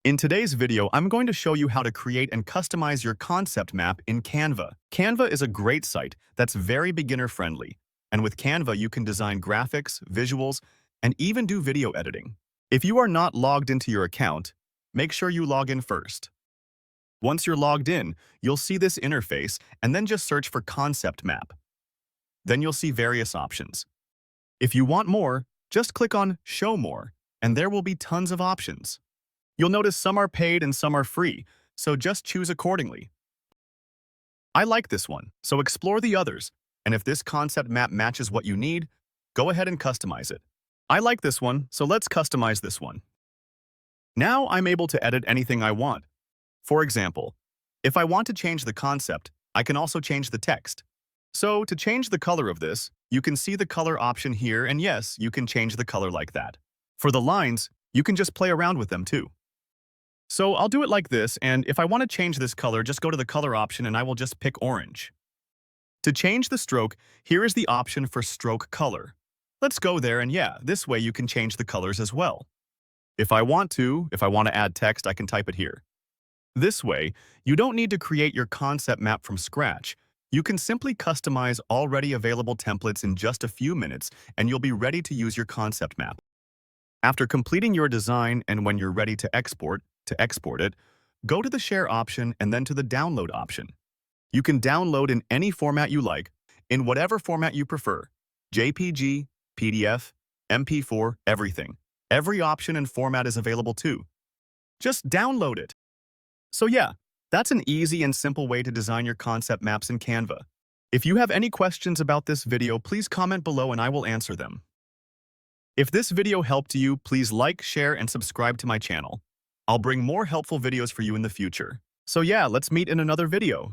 In today's video, I'm going to show you how to create and customize your concept map in Canva. Canva is a great site that's very beginner-friendly, and with Canva you can design graphics, visuals, and even do video editing. If you are not logged into your account, make sure you log in first. Once you're logged in, you'll see this interface and then just search for Concept Map. Then you'll see various options. If you want more, just click on Show More, and there will be tons of options. You'll notice some are paid and some are free, so just choose accordingly. I like this one, so explore the others, and if this concept map matches what you need, go ahead and customize it. I like this one, so let's customize this one. Now I'm able to edit anything I want. For example, if I want to change the concept, I can also change the text. So to change the color of this, you can see the color option here, and yes, you can change the color like that. For the lines, you can just play around with them too. So I'll do it like this, and if I want to change this color, just go to the color option and I will just pick orange. To change the stroke, here is the option for stroke color. Let's go there, and yeah, this way you can change the colors as well. If I want to add text, I can type it here. This way, you don't need to create your concept map from scratch. You can simply customize already available templates in just a few minutes, and you'll be ready to use your concept map. After completing your design and when you're ready to export it, go to the Share option and then to the Download option. You can download in any format you like, in whatever format you prefer. JPG, PDF, MP4, everything. Every option and format is available too. Just download it. So yeah, that's an easy and simple way to design your concept maps in Canva. If you have any questions about this video, please comment below and I will answer them. If this video helped you, please like, share, and subscribe to my channel. I'll bring more helpful videos for you in the future. So yeah, let's meet in another video.